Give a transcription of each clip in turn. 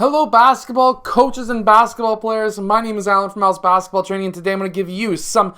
Hello basketball coaches and basketball players, my name is Alan from Al's Basketball Training, and today I'm going to give you some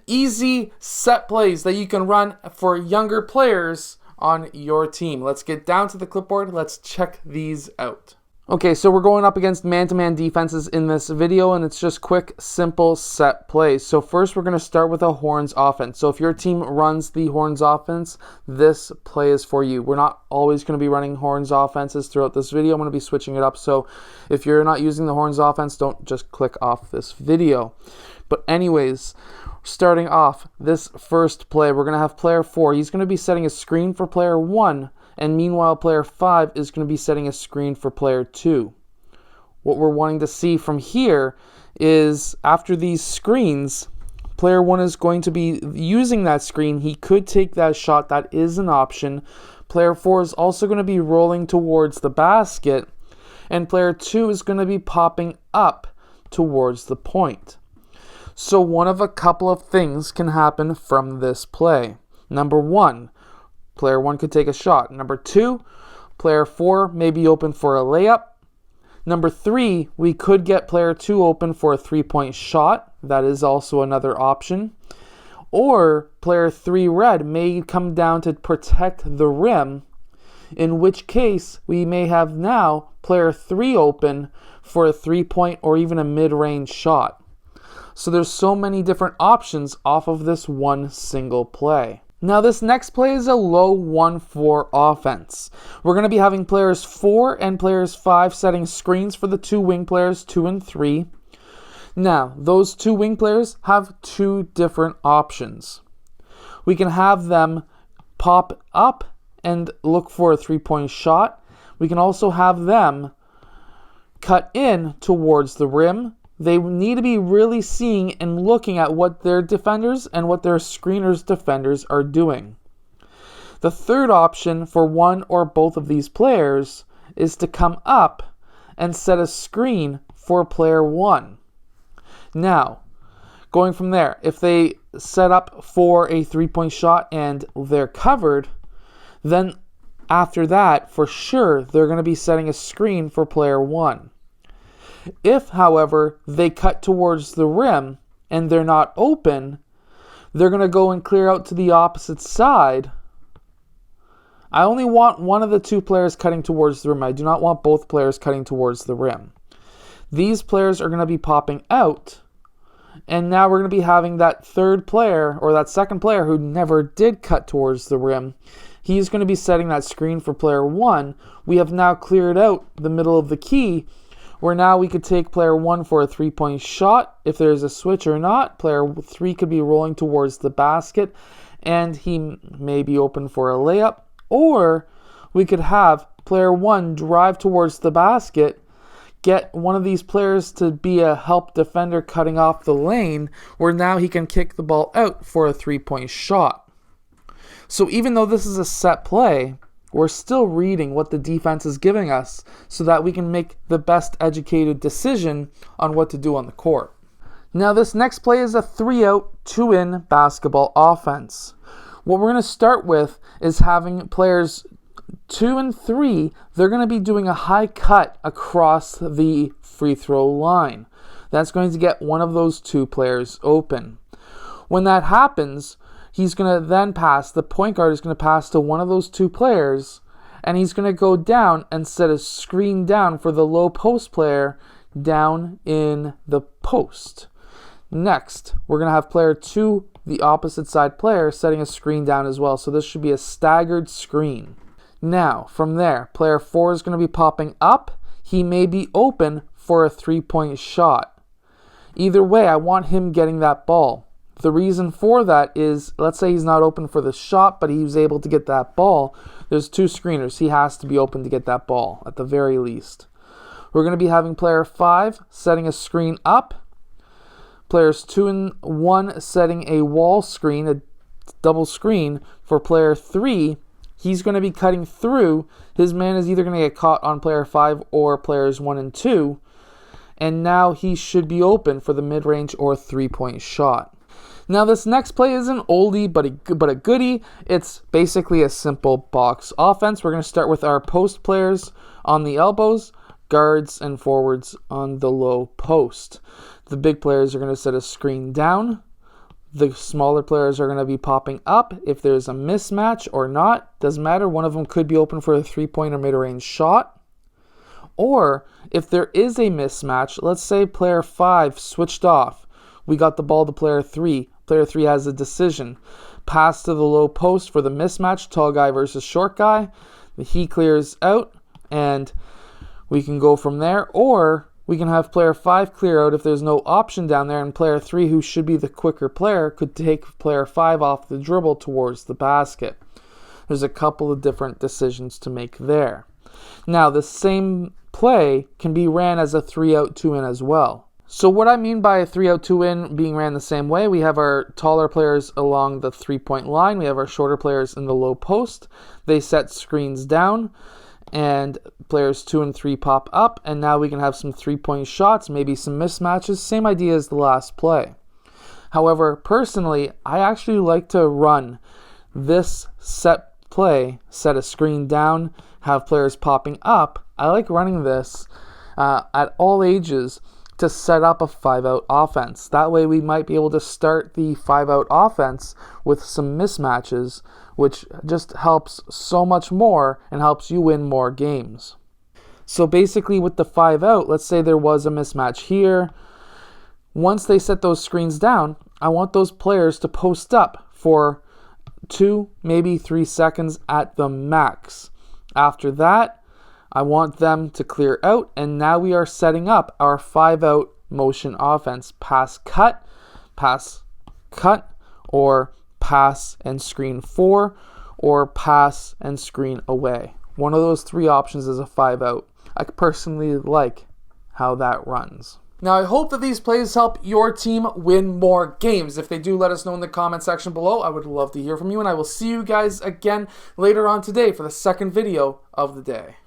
easy set plays that you can run for younger players on your team. Let's get down to the clipboard, let's check these out. Okay, so we're going up against man-to-man defenses in this video, and it's just quick, simple set plays. So first we're going to start with a horns offense. So if your team runs the horns offense, this play is for you. We're not always going to be running horns offenses throughout this video. I'm going to be switching it up. So if you're not using the horns offense, don't just click off this video. But anyways, starting off this first play, we're going to have player 4. He's going to be setting a screen for player 1. And meanwhile, player 5 is going to be setting a screen for player 2. What we're wanting to see from here is after these screens, player 1 is going to be using that screen. He could take that shot. That is an option. Player 4 is also going to be rolling towards the basket. And player 2 is going to be popping up towards the point. So one of a couple of things can happen from this play. Number 1, player 1 could take a shot. Number 2, player 4 may be open for a layup. Number 3, we could get player 2 open for a three-point shot. That is also another option. Or player 3 red may come down to protect the rim, in which case we may have now player 3 open for a three-point or even a mid-range shot. So there's so many different options off of this one single play. Now this next play is a low 1-4 offense. We're going to be having players 4 and players 5 setting screens for the two wing players 2 and 3. Now those two wing players have two different options. We can have them pop up and look for a three-point shot. We can also have them cut in towards the rim. They need to be really seeing and looking at what their defenders and what their screeners' defenders are doing. The third option for one or both of these players is to come up and set a screen for player 1. Now, going from there, if they set up for a three-point shot and they're covered, then after that, for sure, they're going to be setting a screen for player 1. If, however, they cut towards the rim and they're not open, they're going to go and clear out to the opposite side. I only want one of the two players cutting towards the rim. I do not want both players cutting towards the rim. These players are going to be popping out, and now we're going to be having that third player, or that second player who never did cut towards the rim. He's going to be setting that screen for player 1. We have now cleared out the middle of the key, where now we could take player 1 for a three-point shot. If there's a switch or not, player 3 could be rolling towards the basket, and he may be open for a layup. Or we could have player 1 drive towards the basket, get one of these players to be a help defender cutting off the lane, where now he can kick the ball out for a three-point shot. So even though this is a set play, we're still reading what the defense is giving us so that we can make the best educated decision on what to do on the court. Now this next play is a 3-out, 2-in basketball offense. What we're going to start with is having players 2 and 3, they're going to be doing a high cut across the free throw line. That's going to get one of those two players open. When that happens, he's going to then pass, the point guard is going to pass to one of those two players, and he's going to go down and set a screen down for the low post player down in the post. Next, we're going to have player 2, the opposite side player, setting a screen down as well. So this should be a staggered screen. Now, from there, player 4 is going to be popping up. He may be open for a three-point shot. Either way, I want him getting that ball. The reason for that is, let's say he's not open for the shot, but he was able to get that ball. There's two screeners. He has to be open to get that ball, at the very least. We're going to be having player 5 setting a screen up. Players 2 and 1 setting a wall screen, a double screen for player 3. He's going to be cutting through. His man is either going to get caught on player 5 or players 1 and 2. And now he should be open for the mid-range or three-point shot. Now this next play is an oldie but a goodie. It's basically a simple box offense. We're going to start with our post players on the elbows. guards and forwards on the low post. The big players are going to set a screen down. The smaller players are going to be popping up. If there's a mismatch or not, doesn't matter. One of them could be open for a three-point or mid-range shot. Or if there is a mismatch, let's say player 5 switched off. We got the ball to player 3. Player 3 has a decision. Pass to the low post for the mismatch, tall guy versus short guy. He clears out, and we can go from there. Or we can have player 5 clear out if there's no option down there, and player 3, who should be the quicker player, could take player 5 off the dribble towards the basket. There's a couple of different decisions to make there. Now, the same play can be ran as a 3-out, 2-in as well. So what I mean by a 3-out, 2-in being ran the same way, we have our taller players along the three-point line. We have our shorter players in the low post. They set screens down, and players 2 and 3 pop up, and now we can have some three-point shots, maybe some mismatches. Same idea as the last play. However, personally, I actually like to run this set play, set a screen down, have players popping up. I like running this at all ages to set up a 5-out offense. That way we might be able to start the 5-out offense with some mismatches, which just helps so much more and helps you win more games. So basically with the 5-out, let's say there was a mismatch here. Once they set those screens down, I want those players to post up for 2, maybe 3 seconds at the max. After that, I want them to clear out, and now we are setting up our 5-out motion offense. Pass, cut, or pass and screen 4, or pass and screen away. One of those 3 options is a 5-out. I personally like how that runs. Now, I hope that these plays help your team win more games. If they do, let us know in the comment section below. I would love to hear from you, and I will see you guys again later on today for the second video of the day.